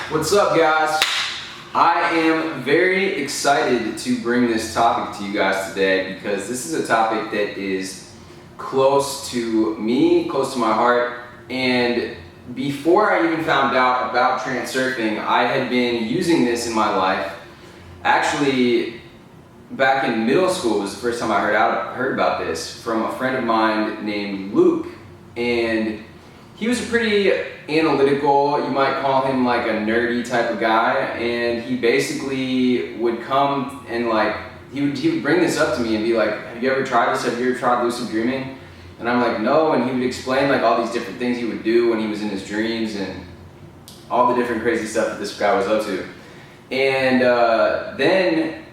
What's up, guys? I am very excited to bring this topic to you guys today because this is a topic that is close to me, close to my heart. And before I even found out about Transurfing, I had been using this in my life. Actually, back in middle school was the first time I heard about this from a friend of mine named Luke. And he was a pretty analytical, you might call him like a nerdy type of guy, and he basically would come and he would bring this up to me and be like, have you ever tried this? Have you ever tried lucid dreaming? And I'm like, no, and he would explain like all these different things he would do when he was in his dreams and all the different crazy stuff that this guy was up to. And then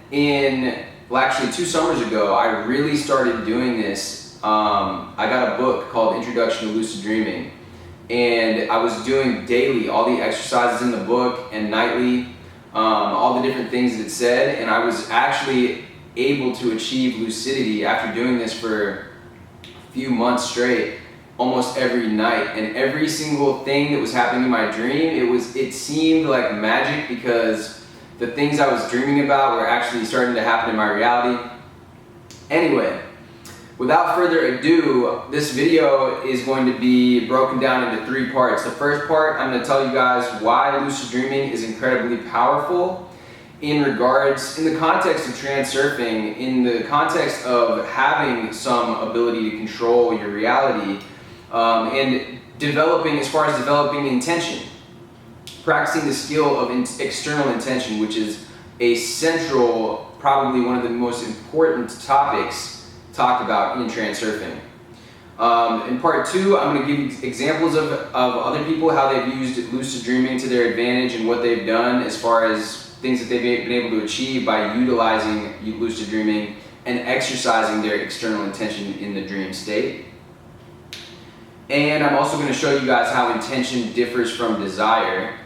actually 2 summers ago, I really started doing this. I got a book called Introduction to Lucid Dreaming. And I was doing daily all the exercises in the book and nightly, all the different things that it said, and I was actually able to achieve lucidity after doing this for a few months straight, almost every night. And every single thing that was happening in my dream, it seemed like magic because the things I was dreaming about were actually starting to happen in my reality. Anyway, without further ado, this video is going to be broken down into 3 parts. The first part, I'm going to tell you guys why lucid dreaming is incredibly powerful in the context of transurfing, in the context of having some ability to control your reality, and as far as developing intention, practicing the skill of external intention, which is a central, probably one of the most important topics talked about in transurfing. In part 2, I'm going to give you examples of other people, how they've used lucid dreaming to their advantage and what they've done as far as things that they've been able to achieve by utilizing lucid dreaming and exercising their external intention in the dream state. And I'm also going to show you guys how intention differs from desire,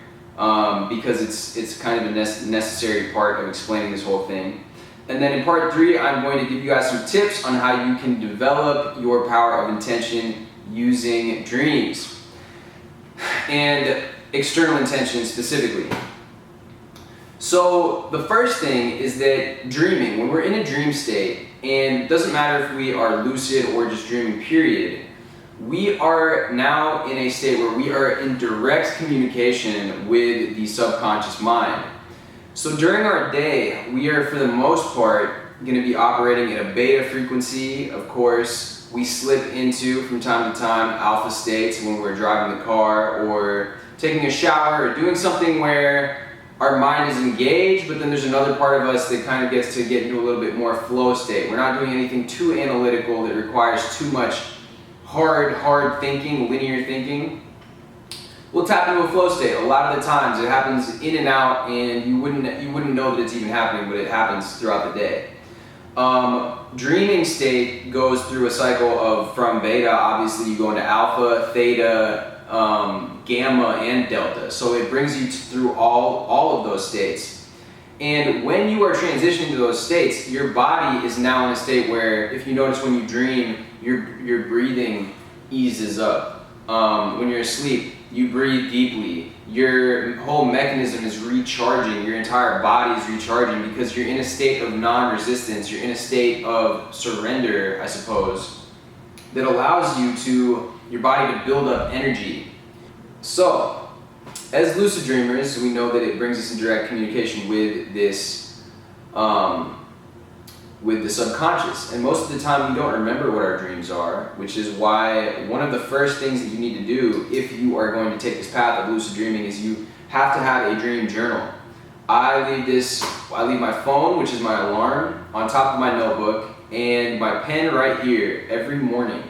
because it's kind of a necessary part of explaining this whole thing. And then in part 3, I'm going to give you guys some tips on how you can develop your power of intention using dreams and external intention specifically. So the first thing is that dreaming, when we're in a dream state, and it doesn't matter if we are lucid or just dreaming period, we are now in a state where we are in direct communication with the subconscious mind. So during our day, we are for the most part going to be operating in a beta frequency. Of course, we slip into, from time to time, alpha states when we're driving the car or taking a shower or doing something where our mind is engaged, but then there's another part of us that kind of gets to get into a little bit more flow state. We're not doing anything too analytical that requires too much hard thinking, linear thinking. We'll tap into a flow state. A lot of the times it happens in and out, and you wouldn't know that it's even happening, but it happens throughout the day. Dreaming state goes through a cycle of, from beta, obviously you go into alpha, theta, gamma, and delta. So it brings you through all of those states. And when you are transitioning to those states, your body is now in a state where, if you notice when you dream, your breathing eases up. When you're asleep, you breathe deeply. Your whole mechanism is recharging. Your entire body is recharging because you're in a state of non-resistance. You're in a state of surrender, I suppose, that allows your body to build up energy. So, as lucid dreamers, we know that it brings us in direct communication with this, with the subconscious. And most of the time we don't remember what our dreams are, which is why one of the first things that you need to do if you are going to take this path of lucid dreaming is you have to have a dream journal. I leave my phone, which is my alarm, on top of my notebook and my pen right here every morning,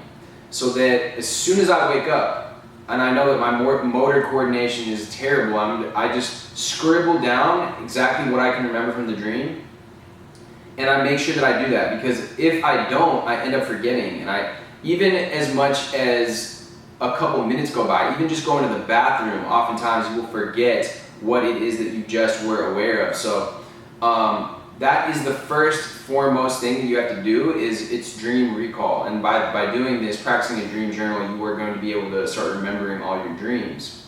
so that as soon as I wake up, and I know that my motor coordination is terrible, I just scribble down exactly what I can remember from the dream. And I make sure that I do that, because if I don't, I end up forgetting. And even as much as a couple minutes go by, even just going to the bathroom, oftentimes you will forget what it is that you just were aware of. So that is the first foremost thing that you have to do is it's dream recall. And by doing this, practicing a dream journal, you are going to be able to start remembering all your dreams.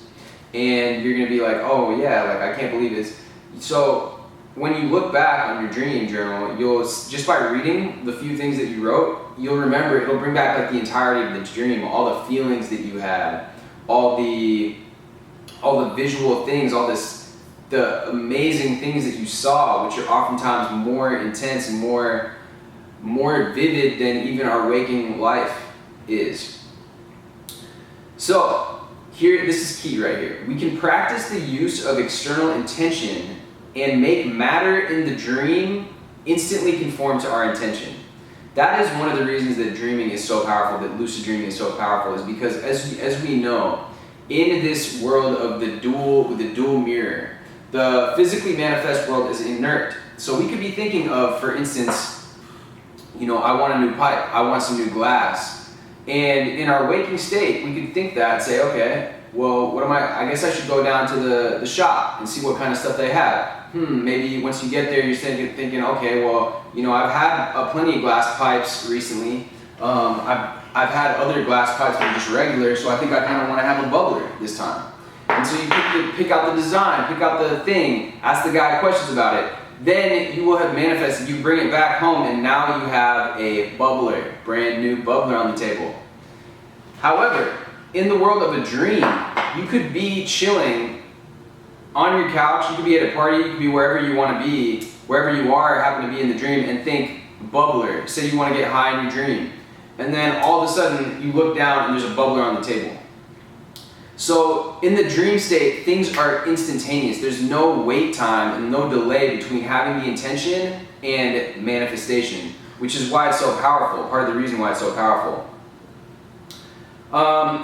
And you're going to be like, oh yeah, like I can't believe this. So when you look back on your dream journal, you'll, just by reading the few things that you wrote, you'll remember, it'll bring back like the entirety of the dream, all the feelings that you had, all the visual things, the amazing things that you saw, which are oftentimes more intense and more vivid than even our waking life is. So here, this is key right here. We can practice the use of external intention and make matter in the dream instantly conform to our intention. That is one of the reasons that dreaming is so powerful, that lucid dreaming is so powerful, is because as we know, in this world of the dual mirror, the physically manifest world is inert. So we could be thinking of, for instance, I want a new pipe, I want some new glass. And in our waking state, we could think that and say, okay, well, I guess I should go down to the shop and see what kind of stuff they have. Maybe once you get there, you're thinking, okay, well, I've had plenty of glass pipes recently. I've had other glass pipes that are just regular, so I think I kind of want to have a bubbler this time. And so you pick out the design, pick out the thing, ask the guy questions about it. Then you will have manifested, you bring it back home, and now you have a bubbler, brand new bubbler on the table. However, in the world of a dream, you could be chilling on your couch, you could be at a party, you could be wherever you want to be, wherever you are, happen to be in the dream, and think bubbler. Say you want to get high in your dream. And then all of a sudden, you look down and there's a bubbler on the table. So in the dream state, things are instantaneous. There's no wait time and no delay between having the intention and manifestation, which is why it's so powerful, part of the reason why it's so powerful.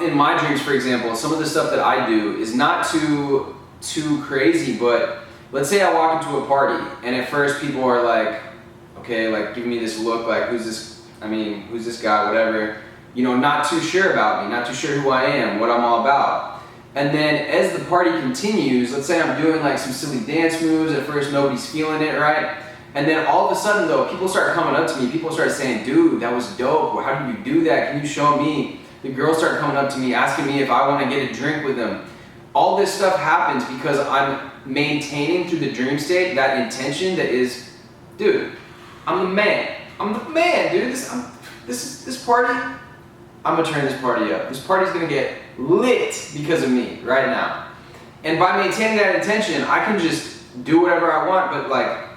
In my dreams, for example, some of the stuff that I do is not too crazy, but let's say I walk into a party and at first people are like, okay, like giving me this look like, who's this guy, whatever. Not too sure about me, not too sure who I am, what I'm all about. And then as the party continues, let's say I'm doing like some silly dance moves, at first nobody's feeling it, right? And then all of a sudden though, people start coming up to me, people start saying, dude, that was dope, how did you do that, can you show me? The girls start coming up to me, asking me if I want to get a drink with them. All this stuff happens because I'm maintaining through the dream state that intention that is, dude, I'm the man, dude, this party, I'm gonna turn this party up. This party's gonna get lit because of me right now. And by maintaining that intention, I can just do whatever I want, but like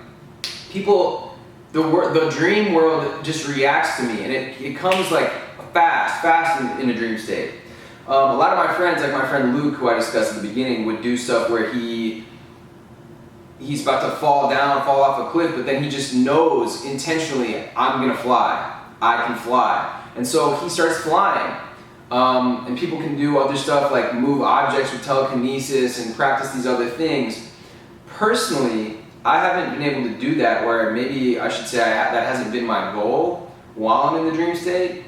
people, the dream world just reacts to me, and it comes like fast in a dream state. A lot of my friends, like my friend Luke, who I discussed at the beginning, would do stuff where he's about to fall off a cliff, but then he just knows intentionally, I'm gonna fly, I can fly. And so he starts flying. And people can do other stuff like move objects with telekinesis and practice these other things. Personally, I haven't been able to do that, or maybe I should say that hasn't been my goal while I'm in the dream state.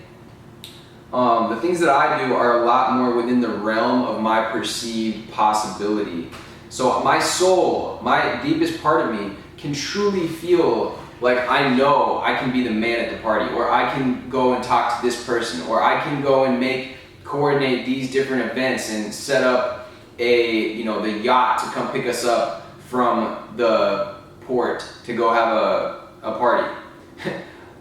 The things that I do are a lot more within the realm of my perceived possibility. So my soul, my deepest part of me, can truly feel like I know I can be the man at the party, or I can go and talk to this person, or I can go and coordinate these different events and set up the yacht to come pick us up from the port to go have a party.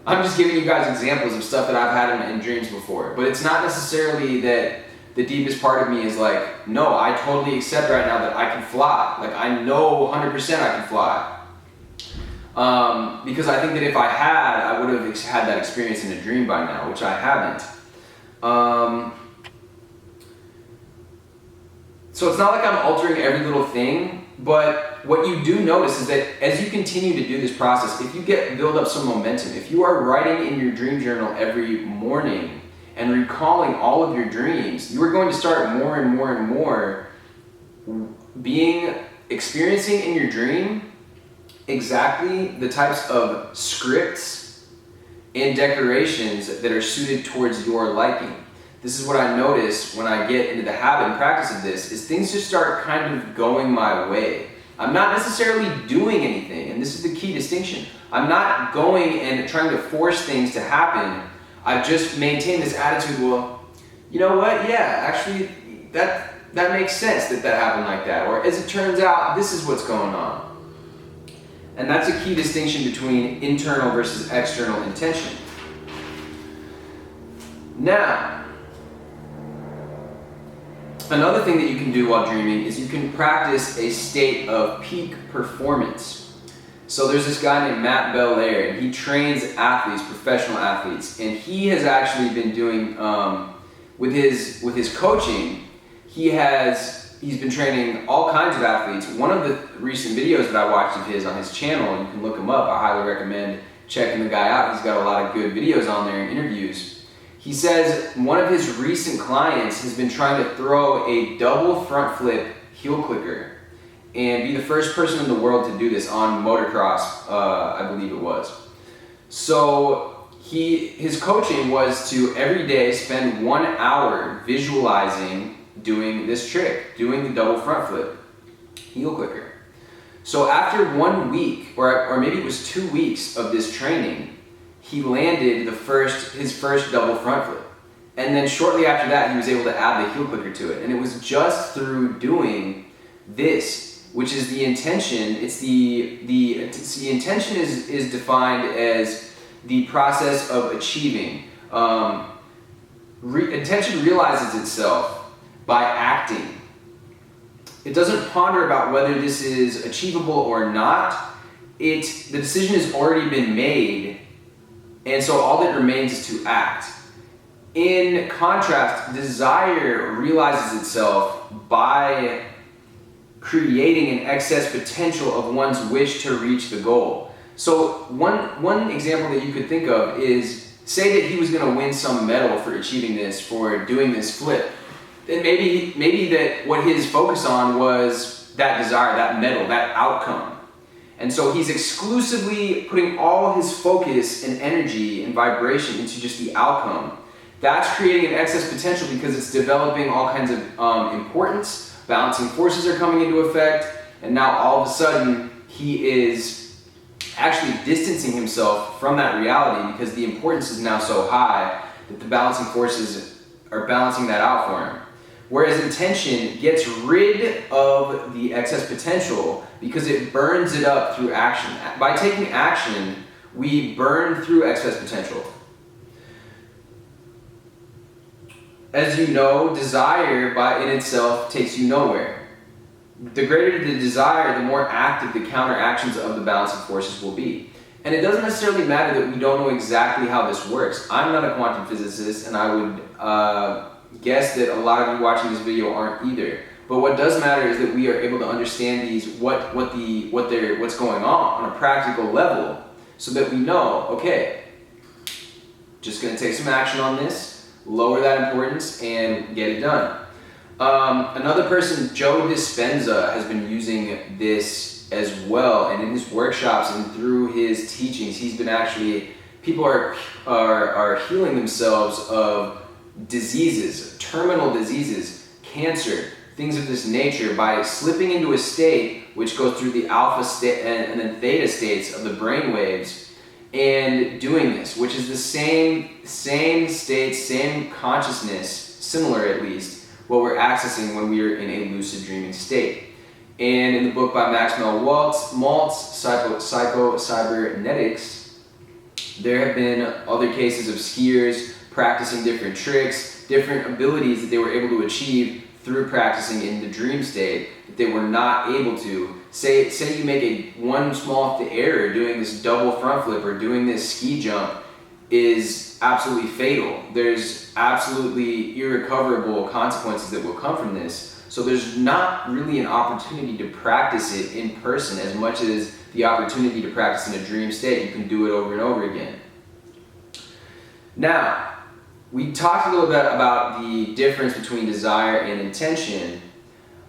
I'm just giving you guys examples of stuff that I've had in dreams before, but it's not necessarily that the deepest part of me is like, no, I totally accept right now that I can fly. Like I know 100% I can fly. Because I think that if I had, I would have had that experience in a dream by now, which I haven't. So it's not like I'm altering every little thing, but what you do notice is that as you continue to do this process, if you build up some momentum, if you are writing in your dream journal every morning and recalling all of your dreams, you are going to start more and more and more experiencing in your dream exactly the types of scripts and decorations that are suited towards your liking. This is what I notice when I get into the habit and practice of this, is things just start kind of going my way. I'm not necessarily doing anything, and this is the key distinction. I'm not going and trying to force things to happen. I've just maintained this attitude, well, you know what, yeah, actually, that makes sense that happened like that. Or as it turns out, this is what's going on. And that's a key distinction between internal versus external intention. Now, another thing that you can do while dreaming is you can practice a state of peak performance. So there's this guy named Matt Belair, and he trains athletes, professional athletes, and he has actually been doing, with his coaching, he's been training all kinds of athletes. One of the recent videos that I watched of his on his channel, you can look him up, I highly recommend checking the guy out. He's got a lot of good videos on there and interviews. He says one of his recent clients has been trying to throw a double front flip heel clicker and be the first person in the world to do this on motocross, I believe it was. So his coaching was to every day spend 1 hour visualizing doing this trick, doing the double front flip heel clicker. So after 1 week, or maybe it was 2 weeks of this training, he landed his first double front flip. And then shortly after that, he was able to add the heel clicker to it. And it was just through doing this, which is the intention. It's the intention is defined as the process of achieving. Intention realizes itself by acting. It doesn't ponder about whether this is achievable or not. The decision has already been made, and so all that remains is to act. In contrast, desire realizes itself by creating an excess potential of one's wish to reach the goal. So one example that you could think of is, say that he was going to win some medal for achieving this, for doing this flip. Then maybe that what his focus on was that desire, that medal, that outcome. And so he's exclusively putting all his focus and energy and vibration into just the outcome. That's creating an excess potential because it's developing all kinds of importance. Balancing forces are coming into effect, and now all of a sudden he is actually distancing himself from that reality because the importance is now so high that the balancing forces are balancing that out for him. Whereas intention gets rid of the excess potential because it burns it up through action. By taking action, we burn through excess potential. As you know, desire in itself takes you nowhere. The greater the desire, the more active the counteractions of the balancing forces will be. And it doesn't necessarily matter that we don't know exactly how this works. I'm not a quantum physicist, and I would guess that a lot of you watching this video aren't either. But what does matter is that we are able to understand what's going on a practical level, so that we know, okay, just going to take some action on this, lower that importance, and get it done. Another person, Joe Dispenza, has been using this as well, and in his workshops and through his teachings, he's been people are healing themselves of diseases, terminal diseases, cancer, things of this nature by slipping into a state which goes through the alpha state and then theta states of the brain waves, and doing this, which is the same state, same consciousness, similar at least, what we're accessing when we are in a lucid dreaming state. And in the book by Maxwell Maltz, Psycho-Cybernetics, there have been other cases of skiers practicing different tricks, different abilities that they were able to achieve through practicing in the dream state that they were not able to. Say you make one small error doing this double front flip or doing this ski jump is absolutely fatal. There's absolutely irrecoverable consequences that will come from this. So there's not really an opportunity to practice it in person as much as the opportunity to practice in a dream state. You can do it over and over again. Now, we talked a little bit about the difference between desire and intention.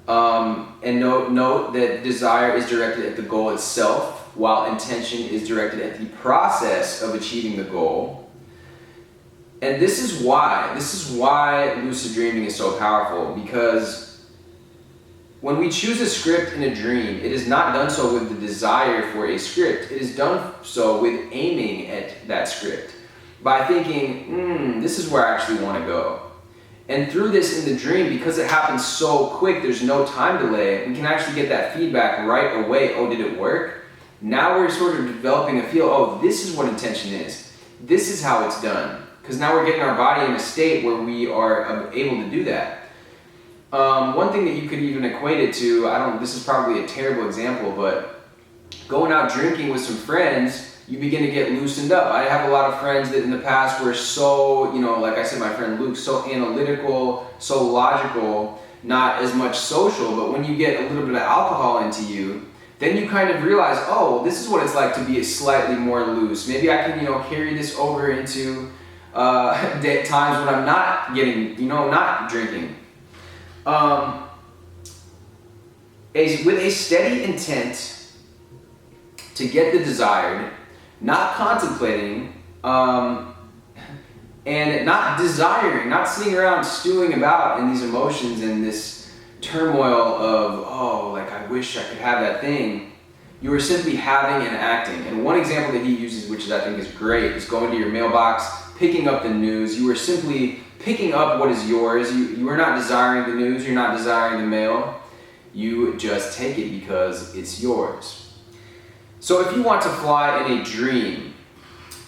And note that desire is directed at the goal itself, while intention is directed at the process of achieving the goal. And this is why lucid dreaming is so powerful, because When we choose a script in a dream, it is not done so with the desire for a script. It is done so with aiming at that script. By thinking, this is where I actually want to go. And through this in the dream, because it happens so quick, there's no time delay, we can actually get that feedback right away. Oh, did it work? Now we're sort of developing a feel, oh, this is what intention is. This is how it's done. Because now we're getting our body in a state where we are able to do that. One thing that you could even equate it to, this is probably a terrible example, but going out drinking with some friends, you begin to get loosened up. I have a lot of friends that in the past were so, like I said, my friend Luke, so analytical, so logical, not as much social, but when you get a little bit of alcohol into you, then you kind of realize, oh, this is what it's like to be slightly more loose. Maybe I can, carry this over into times when I'm not getting, not drinking. With a steady intent to get the desired, not contemplating, and not desiring, not sitting around stewing about in these emotions and this turmoil of, I wish I could have that thing. You are simply having and acting. And one example that he uses, which I think is great, is going to your mailbox, picking up the news. You are simply picking up what is yours. You are not desiring the news, you're not desiring the mail. You just take it because it's yours. So if you want to fly in a dream,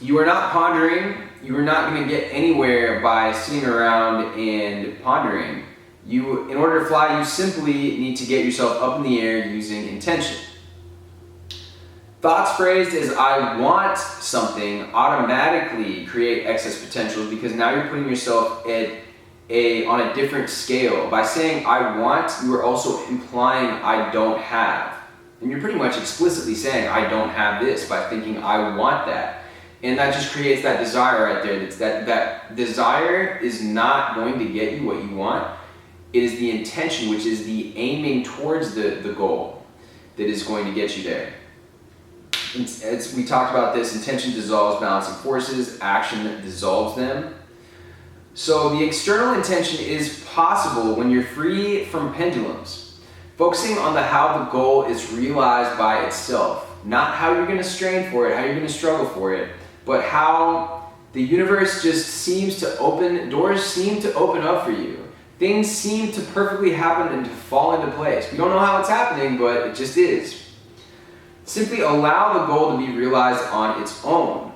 you are not pondering, you are not going to get anywhere by sitting around and pondering. In order to fly, you simply need to get yourself up in the air using intention. Thoughts phrased as I want something automatically create excess potential because now you're putting yourself on a different scale. By saying I want, you are also implying I don't have. And you're pretty much explicitly saying I don't have this by thinking I want that. And that just creates that desire right there. That desire is not going to get you what you want. It is the intention, which is the aiming towards the goal, that is going to get you there. As we talked about this, intention dissolves balancing forces, action dissolves them. So the external intention is possible when you're free from pendulums, focusing on how the goal is realized by itself, not how you're going to strain for it, how you're going to struggle for it, but how the universe just seems to doors seem to open up for you. Things seem to perfectly happen and to fall into place. We don't know how it's happening, but it just is. Simply allow the goal to be realized on its own.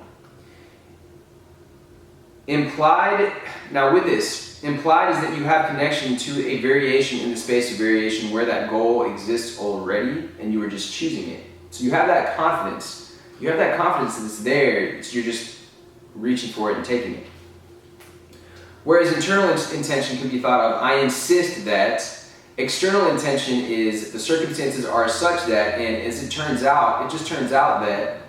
Implied is that you have connection to a variation in the space of variation where that goal exists already and you are just choosing it. So you have that confidence. You have that confidence that it's there, so you're just reaching for it and taking it. Whereas internal intention can be thought of, I insist that. External intention is the circumstances are such that, and as it just turns out that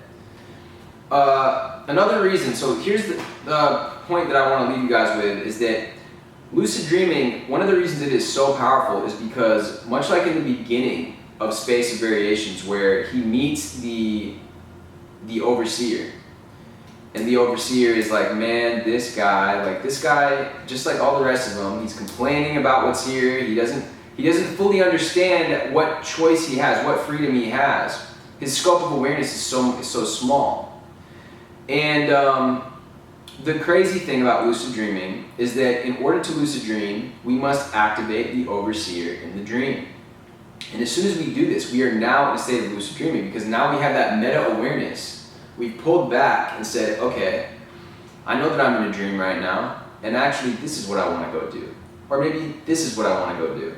another reason, so here's the point that I want to leave you guys with, is that lucid dreaming, one of the reasons it is so powerful is because, much like in the beginning of Space of Variations, where he meets the overseer, and the overseer is like, man, this guy, just like all the rest of them, he's complaining about what's here. He doesn't fully understand what choice he has, what freedom he has. His scope of awareness is so small. And the crazy thing about lucid dreaming is that in order to lucid dream, we must activate the overseer in the dream. And as soon as we do this, we are now in a state of lucid dreaming because now we have that meta-awareness. We've pulled back and said, okay, I know that I'm in a dream right now, and actually this is what I want to go do. Or maybe this is what I want to go do.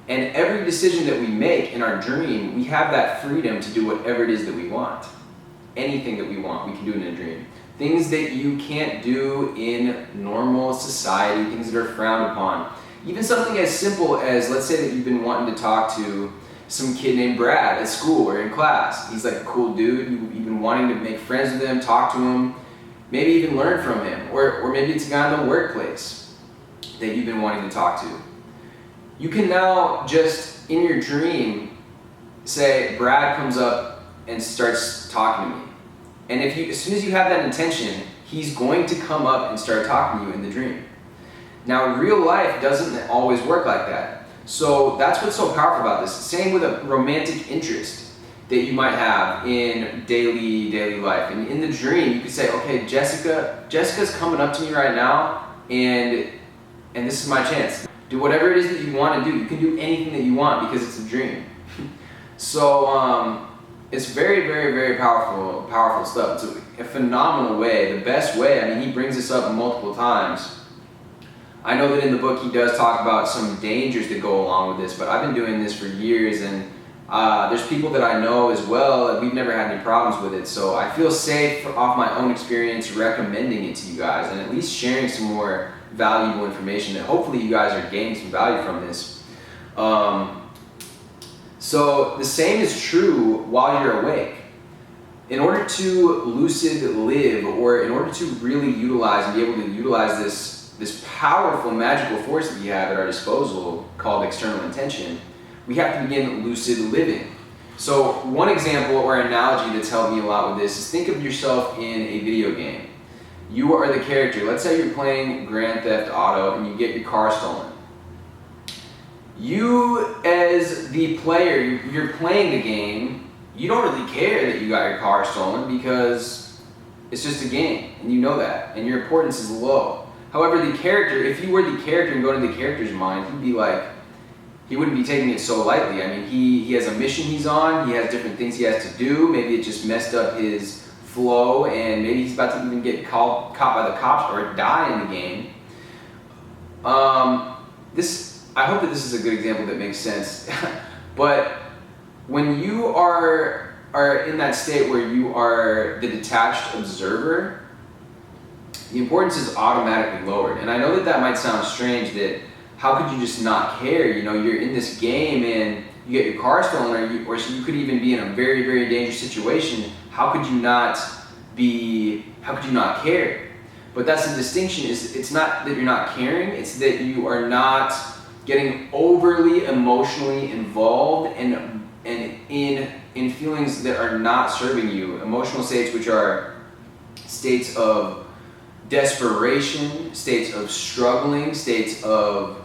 And every decision that we make in our dream, we have that freedom to do whatever it is that we want. Anything that we want, we can do in a dream. Things that you can't do in normal society, things that are frowned upon. Even something as simple as, let's say that you've been wanting to talk to some kid named Brad at school or in class. He's like a cool dude. You've been wanting to make friends with him, talk to him, maybe even learn from him. Or maybe it's a guy in the workplace that you've been wanting to talk to. You can now just, in your dream, say, Brad comes up and starts talking to me. And as soon as you have that intention, he's going to come up and start talking to you in the dream. Now, real life doesn't always work like that. So that's what's so powerful about this. Same with a romantic interest that you might have in daily life. And in the dream, you could say, okay, Jessica's coming up to me right now, and this is my chance. Do whatever it is that you want to do. You can do anything that you want because it's a dream. So it's very, very, very powerful stuff. It's a phenomenal way, the best way. I mean, he brings this up multiple times. I know that in the book he does talk about some dangers that go along with this, but I've been doing this for years, and there's people that I know as well that we've never had any problems with it. So I feel safe off my own experience recommending it to you guys, and at least sharing some more valuable information that hopefully you guys are gaining some value from this. So the same is true while you're awake. In order to lucid live, or in order to really utilize and be able to utilize this powerful magical force that we have at our disposal called external intention, we have to begin lucid living. So one example or analogy that's helped me a lot with this is think of yourself in a video game. You are the character. Let's say you're playing Grand Theft Auto and you get your car stolen. You, as the player, you're playing the game, you don't really care that you got your car stolen because it's just a game, and you know that, and your importance is low. However, the character, if you were the character and go to the character's mind, he'd be like, he wouldn't be taking it so lightly. I mean, he has a mission he's on, he has different things he has to do, maybe it just messed up his flow, and maybe he's about to even get caught by the cops or die in the game. I hope that this is a good example that makes sense. But when you are in that state where you are the detached observer, the importance is automatically lowered. And I know that might sound strange, that how could you just not care? You know, you're in this game and you get your car stolen, or you could even be in a very, very dangerous situation. How could you not care? But that's the distinction, is it's not that you're not caring, it's that you are not getting overly emotionally involved and in feelings that are not serving you. Emotional states which are states of desperation, states of struggling, states of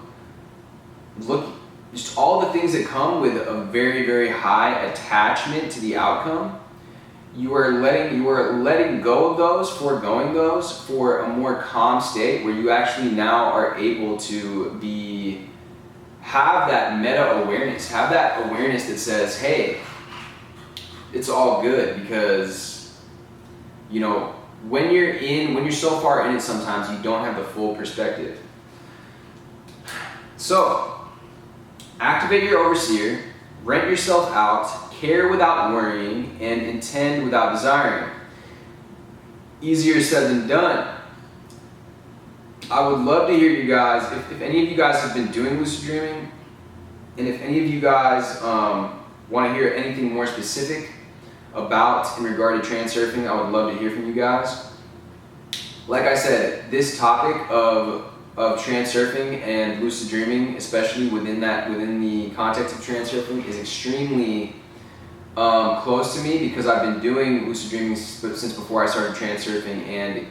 just all the things that come with a very, very high attachment to the outcome. You are letting go of those, foregoing those for a more calm state where you actually now are able to have that meta awareness, have that awareness that says, hey, it's all good, because you know, when you're so far in it, sometimes you don't have the full perspective. So activate your overseer, rent yourself out, care without worrying, and intend without desiring. Easier said than done. I would love to hear you guys, if any of you guys have been doing lucid dreaming, and if any of you guys want to hear anything more specific about in regard to transurfing, I would love to hear from you guys. Like I said, this topic of transurfing and lucid dreaming, especially within the context of transurfing, is extremely close to me, because I've been doing lucid dreaming since before I started transurfing, and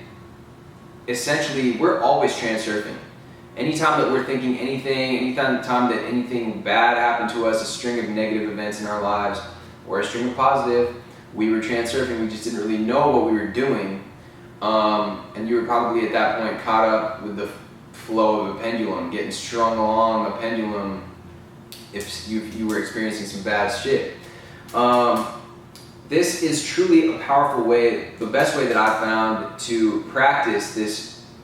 essentially we're always transurfing. Anytime that we're thinking anything, anytime that anything bad happened to us, a string of negative events in our lives, or a string of positive, we were transurfing. We just didn't really know what we were doing. And you were probably at that point caught up with the flow of a pendulum, getting strung along a pendulum if you were experiencing some bad shit. This is truly a powerful way, the best way that I've found to practice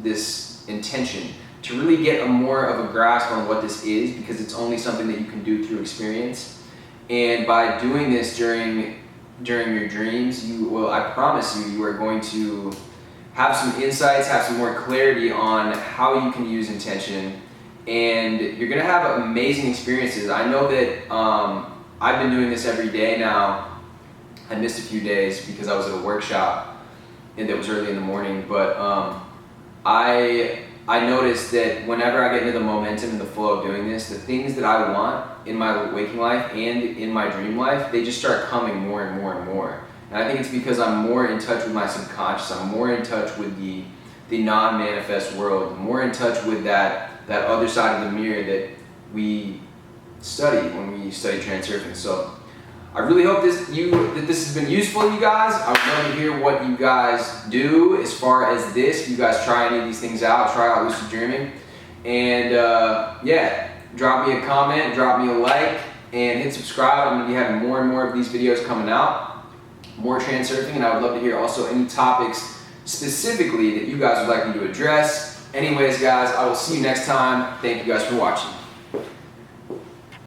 this intention, to really get more of a grasp on what this is, because it's only something that you can do through experience. And by doing this during your dreams, I promise you are going to have some insights, have some more clarity on how you can use intention, and you're gonna have amazing experiences. I know that I've been doing this every day now. I missed a few days because I was at a workshop and it was early in the morning, but I noticed that whenever I get into the momentum and the flow of doing this, the things that I want in my waking life and in my dream life, they just start coming more and more and more. And I think it's because I'm more in touch with my subconscious, I'm more in touch with the non-manifest world, more in touch with that other side of the mirror that we study when we study transurfing. So I really hope that this has been useful to you guys. I would love to hear what you guys do as far as this. If you guys try any of these things out, try out lucid dreaming. And yeah, drop me a comment, drop me a like, and hit subscribe. I'm going to be having more and more of these videos coming out, more transurfing, and I would love to hear also any topics specifically that you guys would like me to address. Anyways, guys, I will see you next time. Thank you guys for watching.